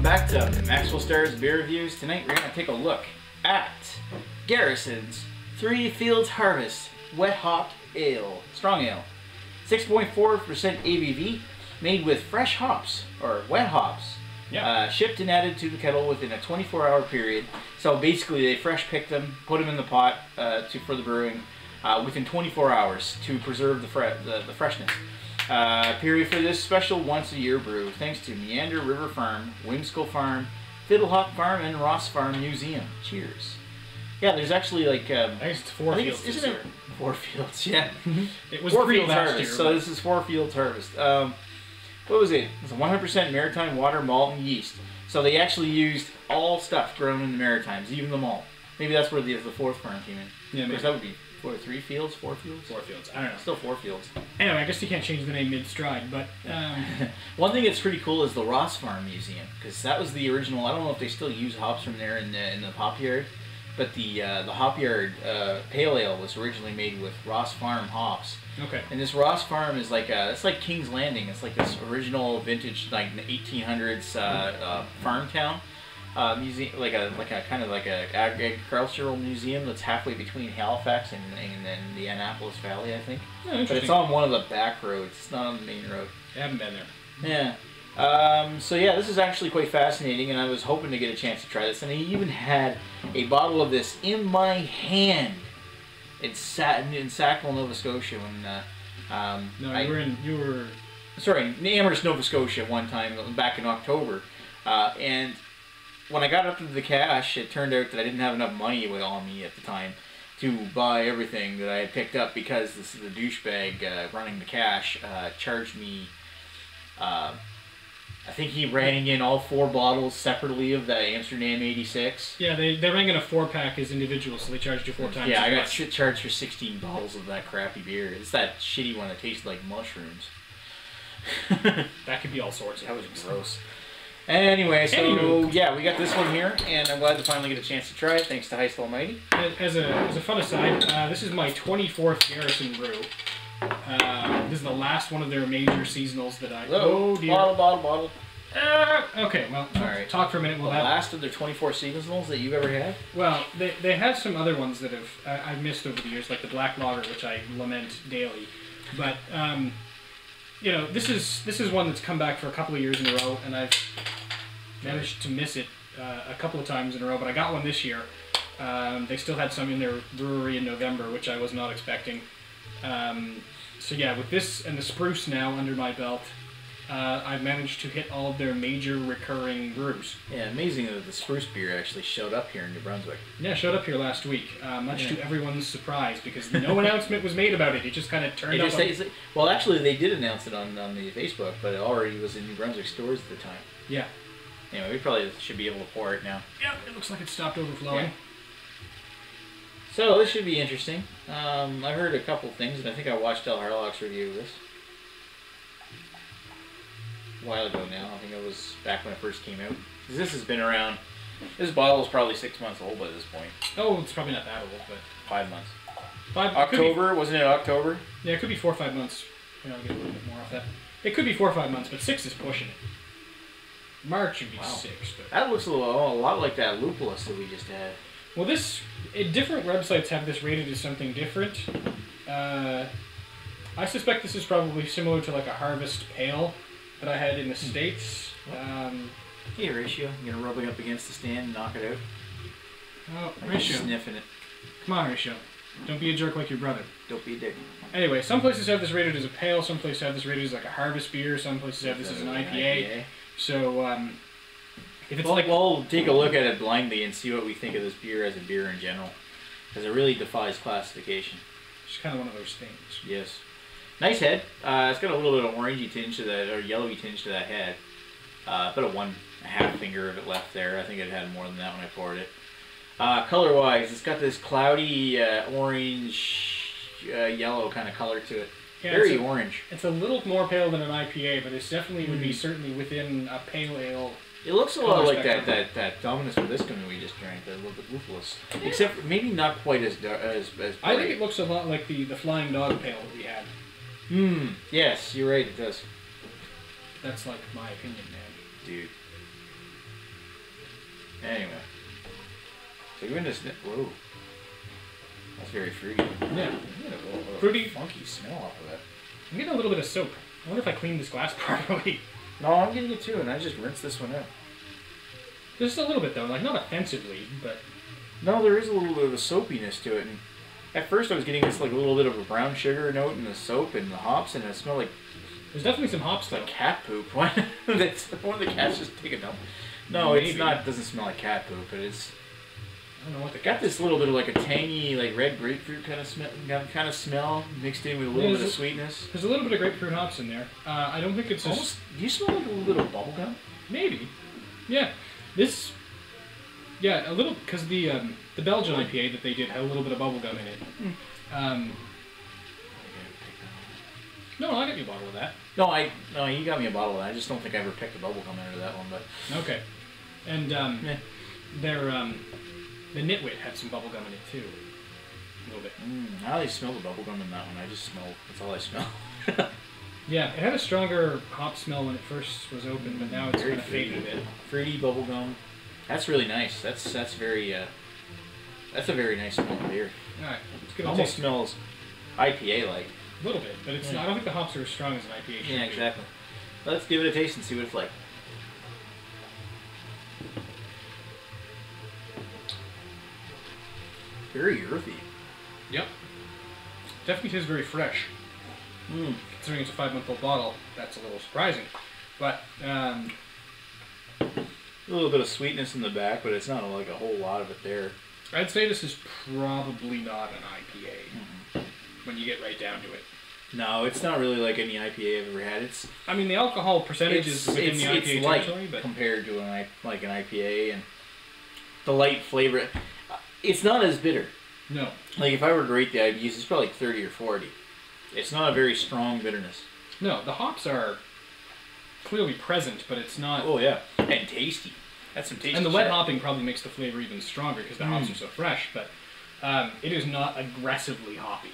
welcome back to Maxwell Starrès Beer Reviews. Tonight we're going to take a look at Garrison's 3 Fields Harvest Wet Hopped Ale, Strong Ale. 6.4% ABV, made with fresh hops, or wet hops. Yeah. Shipped and added to the kettle within a 24-hour period. So basically they fresh picked them, put them in the pot for the brewing within 24 hours to preserve the freshness. Period for this special once-a-year brew, thanks to Meander River Farm, Whimsical Farm, Fiddlehawk Farm, and Ross Farm Museum. Cheers. Yeah, there's actually like... I think it's 4 fields this year. 4 fields, yeah. It was 4 fields harvest, year, so this is 4 fields harvest. What was it? It's 100% maritime water, malt, and yeast. So they actually used all stuff grown in the Maritimes, even the malt. Maybe that's where the 4th farm came in. Yeah, because that would be 3 fields, 4 fields? 4 fields. I don't know. Still 4 fields. Anyway, I guess you can't change the name mid-stride, but... One thing that's pretty cool is the Ross Farm Museum, because that was the original... I don't know if they still use hops from there in the hop yard, but the hop yard pale ale was originally made with Ross Farm hops. Okay. And this Ross Farm is like it's like King's Landing. It's like this original vintage, like 1800s farm town. Museum, like a kind of like a agricultural museum that's halfway between Halifax and the Annapolis Valley, I think. Oh, but it's on one of the back roads. It's not on the main road. I haven't been there. Yeah. So yeah, this is actually quite fascinating, and I was hoping to get a chance to try this. And I even had a bottle of this in my hand. It sat in Sackville, Nova Scotia when you were sorry, Amherst, Nova Scotia one time back in October, and when I got up to the cash, it turned out that I didn't have enough money on me at the time to buy everything that I had picked up, because the douchebag running the cash charged me. I think he rang in all 4 bottles separately of the Amsterdam 86. Yeah, they rang in a 4-pack as individuals, so they charged you 4 times. Yeah, I got charged for 16 bottles of that crappy beer. It's that shitty one that tastes like mushrooms. That could be all sorts of That was gross. Anyway, so yeah, we got this one here, and I'm glad to finally get a chance to try it, thanks to Heist Almighty. As a fun aside, this is my 24th Garrison brew. This is the last one of their major seasonals that I... Oh dear. Bottle. Okay, well, all right. Talk for a minute. The last of their 24 seasonals that you've ever had? Well, they have some other ones that I've missed over the years, like the Black Lager, which I lament daily. But, you know, this is one that's come back for a couple of years in a row, and I've managed to miss it a couple of times in a row, but I got one this year. They still had some in their brewery in November, which I was not expecting. So yeah, with this and the Spruce now under my belt, I've managed to hit all of their major recurring brews. Yeah, amazing that the Spruce beer actually showed up here in New Brunswick. Yeah, showed up here last week, much to everyone's surprise, because no announcement was made about it. It just kind of turned up. Well, actually, they did announce it on the Facebook, but it already was in New Brunswick stores at the time. Yeah. Anyway, we probably should be able to pour it now. Yeah, it looks like it stopped overflowing. Yeah. So, this should be interesting. I heard a couple things, and I think I watched El Harlock's review of this a while ago now. I think it was back when it first came out. Because this has been around... This bottle is probably 6 months old by this point. Oh, it's probably not that old, but... 5 months. October? Wasn't it October? Yeah, it could be 4 or 5 months. Maybe I'll get a little bit more off that. It could be 4 or 5 months, but 6 is pushing it. March would be 6. But... That looks a lot like that lupulus that we just had. Well, different websites have this rated as something different. I suspect this is probably similar to like a Harvest Pale that I had in the States. Hey, Ratio, you gonna rub it up against the stand and knock it out? Oh, Ratio. Sniffing it. Come on, Ratio. Don't be a jerk like your brother. Don't be a dick. Anyway, some places have this rated as a pale, some places have this rated as like a harvest beer, some places have this as an IPA. So, if it's we'll take a look at it blindly and see what we think of this beer as a beer in general, because it really defies classification. It's kind of one of those things. Yes. Nice head. It's got a little bit of orangey tinge to that, or yellowy tinge to that head. About a 1.5 finger of it left there. I think it had more than that when I poured it. Color-wise, it's got this cloudy orange, yellow kind of color to it. Yeah, very orange. It's a little more pale than an IPA, but it's definitely would be certainly within a pale ale. It looks a lot like that Dominus Viscum we just drank, that little bit ruthless. Yeah. Except maybe not quite as bright. I think it looks a lot like the Flying Dog Pale that we had. Yes, you're right, it does. That's like my opinion, man. Dude. Anyway. So you in this... Whoa. That's very fruity. Yeah. Fruity. Funky smell off of that. I'm getting a little bit of soap. I wonder if I cleaned this glass properly. No, I'm getting it too, and I just rinsed this one out. Just a little bit though, like not offensively, but... No, there is a little bit of a soapiness to it. And at first I was getting this like a little bit of a brown sugar note in the soap and the hops, and it smelled like... There's definitely some hops though. Like cat poop. Why? That's one of the cats just take a dump. No, Maybe. it's not. It doesn't smell like cat poop, but it's... I don't know what the got this little bit of like a tangy, like red grapefruit kind of smell mixed in with a little bit of sweetness. There's a little bit of grapefruit hops in there. I don't think it's almost. Do you smell like a little bit of bubble gum? Maybe. Yeah. This. Yeah, a little because the Belgian IPA that they did had a little bit of bubble gum in it. No, I'll get you a bottle of that. No, you got me a bottle of that. I just don't think I ever picked a bubble gum out of that one, but okay. And the Nitwit had some bubble gum in it too. A little bit. I only smell the bubble gum in that one. I just smell. That's all I smell. Yeah, it had a stronger hop smell when it first was open, but now it's kind of faded a bit. Fruity bubble gum. That's really nice. That's very. That's a very nice smelling beer. All right, let's give it almost smells IPA like. A little bit, but it's not. I don't think the hops are as strong as an IPA should be. Yeah, exactly. Let's give it a taste and see what it's like. Very earthy. Yep. Definitely tastes very fresh. Considering it's a 5-month-old bottle, that's a little surprising. But a little bit of sweetness in the back, but it's not like a whole lot of it there. I'd say this is probably not an IPA when you get right down to it. No, it's not really like any IPA I've ever had. It's. I mean, the alcohol percentage is within the IPA territory, but compared to an IPA and the light flavor, it's not as bitter. No. Like if I were to rate the IBUs, it's probably like 30 or 40. It's not a very strong bitterness. No, the hops are clearly present, but it's not. Oh yeah, and tasty. That's some tasty. And the wet hopping probably makes the flavor even stronger because the hops are so fresh. But it is not aggressively hoppy.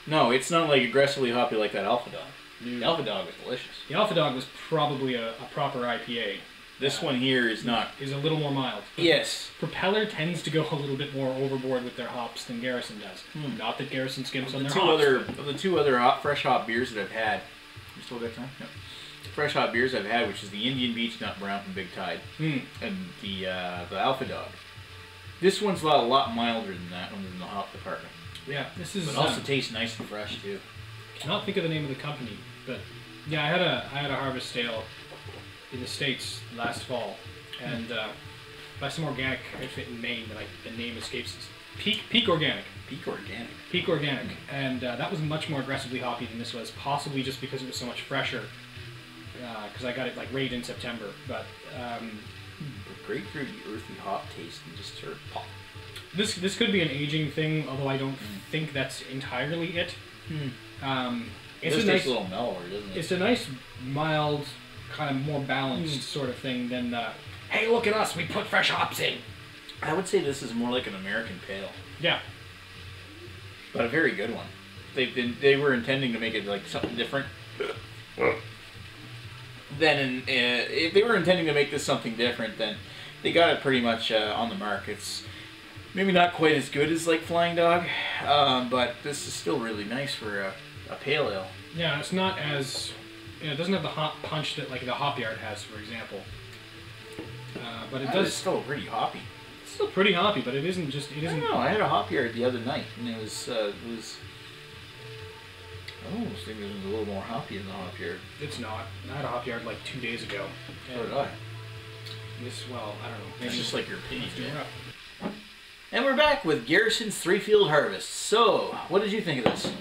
No, it's not like aggressively hoppy like that Alpha Dog. The Alpha Dog was delicious. The Alpha Dog was probably a proper IPA. This one here is not. Is a little more mild. Yes. Propeller tends to go a little bit more overboard with their hops than Garrison does. Not that Garrison skims on their hops. Of the two other fresh hop beers that I've had, you still got time? Yep. Fresh hop beers I've had, which is the Indian Beach Nut Brown from Big Tide, and the Alpha Dog. This one's a lot milder than that one in the hop department. Yeah, this is. But also tastes nice and fresh too. Cannot think of the name of the company, but yeah, I had a harvest ale in the States last fall, and by some organic outfit in Maine that the name escapes. Peak Organic. Peak Organic. Peak Organic, and that was much more aggressively hoppy than this was, possibly just because it was so much fresher. Because I got it like right in September, but grapefruity, earthy hop taste and just sort of pop. This could be an aging thing, although I don't think that's entirely it. It's a nice little mellower, doesn't it? It's a nice, mild, kind of more balanced sort of thing than hey, look at us, we put fresh hops in. I would say this is more like an American pale. Yeah, but a very good one. They were intending to make it like something different. Then if they were intending to make this something different, then they got it pretty much on the mark. It's maybe not quite as good as like Flying Dog, but this is still really nice for a pale ale. Yeah, it's not as it doesn't have the hop punch that like the Hop Yard has, for example. But it does. It's still pretty hoppy. It's still pretty hoppy, but it isn't just. It isn't. I don't know. I had a Hop Yard the other night, and it was. I almost think it was a little more hoppy in the Hop Yard. It's not. I had a Hop Yard like 2 days ago. So did I. Well, I don't know. Maybe it's just like your opinion. Yeah. And we're back with Garrison's 3-Field Harvest. So, what did you think of this?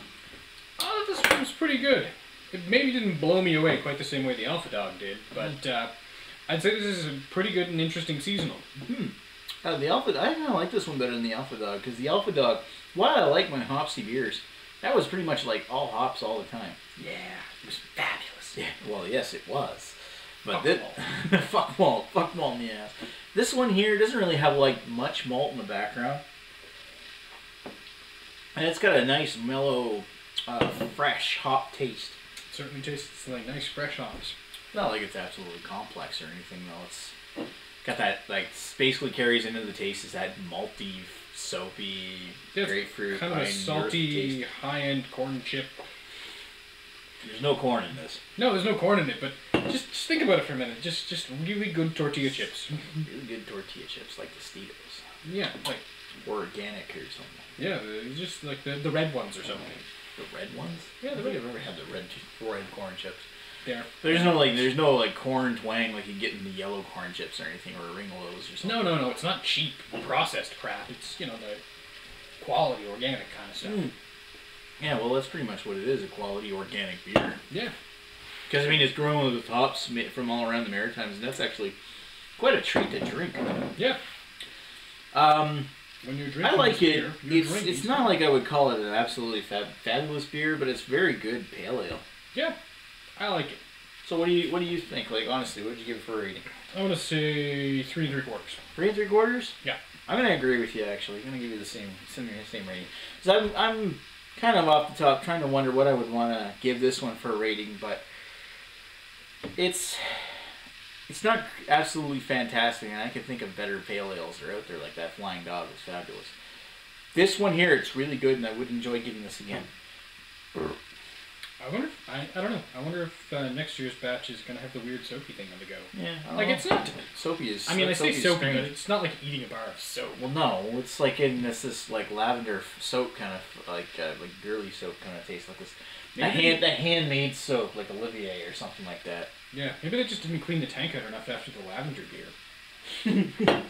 This one was pretty good. It maybe didn't blow me away quite the same way the Alpha Dog did, but I'd say this is a pretty good and interesting seasonal. The Alpha, I kind of like this one better than the Alpha Dog, because the Alpha Dog, while I like my hopsy beers, that was pretty much like all hops all the time. Yeah, it was fabulous. Yeah, well, yes, it was. But fuck malt. Fuck malt in the ass. This one here doesn't really have like much malt in the background. And it's got a nice mellow, fresh hop taste. It certainly tastes like nice fresh hops. Not like it's absolutely complex or anything though. Got that, like, basically carries into the taste is that malty, soapy, grapefruit, kind of a salty, high-end corn chip. There's no corn in this. No, there's no corn in it, but just think about it for a minute. Just really good tortilla chips. Really good tortilla chips, like the Tostitos. Yeah, like organic or something. Yeah, just like the red ones or something. The red ones? Yeah, I don't think I've ever had the red corn chips. There's no corn twang like you get in the yellow corn chips or anything, or Ringolos or something. No. It's not cheap processed crap. It's the quality organic kind of stuff. Mm. Yeah, well, that's pretty much what it is—a quality organic beer. Yeah. Because I mean, it's grown with hops from all around the Maritimes, and that's actually quite a treat to drink. Yeah. When you're drinking, I like it. Beer, it's not like I would call it an absolutely fabulous beer, but it's very good pale ale. Yeah. I like it. So what do you think? Like, honestly, what did you give it for a rating? I want to say 3 3/4. 3 3/4? Yeah. I'm gonna agree with you. Actually, I'm gonna give you the same rating. So I'm kind of off the top trying to wonder what I would want to give this one for a rating, but it's not absolutely fantastic, and I can think of better pale ales that are out there like that. Flying Dog is fabulous. This one here, it's really good, and I would enjoy getting this again. I wonder. I don't know. I wonder if next year's batch is gonna have the weird soapy thing on the go. Yeah, like it's not soapy is. I mean, I say soapy, strange. but it's not like eating a bar of soap. Well, no, it's like in this like lavender soap kind of like girly soap kind of taste like this. That handmade soap like Olivier or something like that. Yeah, maybe they just didn't clean the tank out enough after the lavender beer.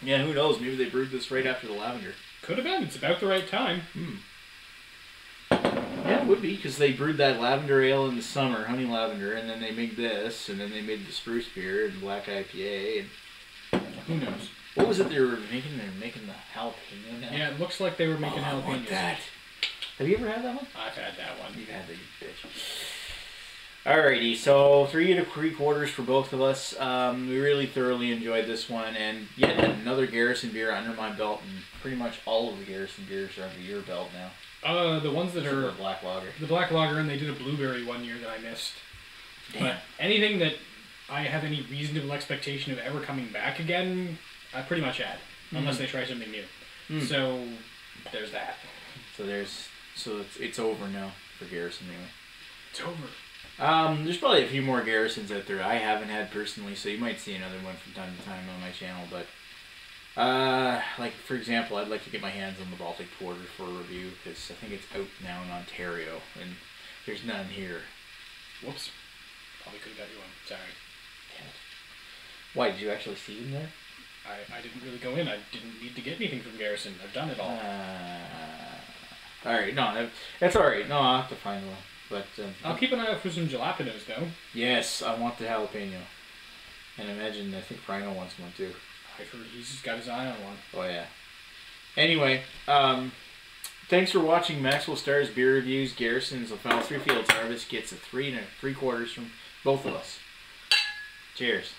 Yeah, who knows? Maybe they brewed this right after the lavender. Could have been. It's about the right time. Yeah, it would be, because they brewed that lavender ale in the summer, honey lavender, and then they made this, and then they made the spruce beer and black IPA. And who knows? What was it they were making? They were making the jalapeno now? Yeah, it looks like they were making jalapenos. I want that. Have you ever had that one? I've had that one. You've had the bitch. Alrighty, so 3 3/4 for both of us. We really thoroughly enjoyed this one, and yet another Garrison beer under my belt, and pretty much all of the Garrison beers are under your belt now. The ones that are black lager. The black lager, and they did a blueberry one year that I missed. Damn. But anything that I have any reasonable expectation of ever coming back again, I pretty much had, unless they try something new. So there's that. So it's over now for Garrison anyway. It's over. There's probably a few more Garrisons out there I haven't had personally, so you might see another one from time to time on my channel, but like for example, I'd like to get my hands on the Baltic Porter for a review, because I think it's out now in Ontario, and there's none here. Whoops. Probably could have got you one. Sorry. Damn it. Why, did you actually see them there? I didn't really go in. I didn't need to get anything from Garrison. I've done it all. Alright, no, that's alright. No, I'll have to find one. But I'll keep an eye out for some jalapenos, though. Yes, I want the jalapeno. And I think Rhino wants one too. I've heard he's got his eye on one. Oh yeah. Anyway, thanks for watching Maxwell Starrès Beer Reviews. Garrison's the final 3 Fields Harvest gets a 3 3/4 from both of us. Cheers.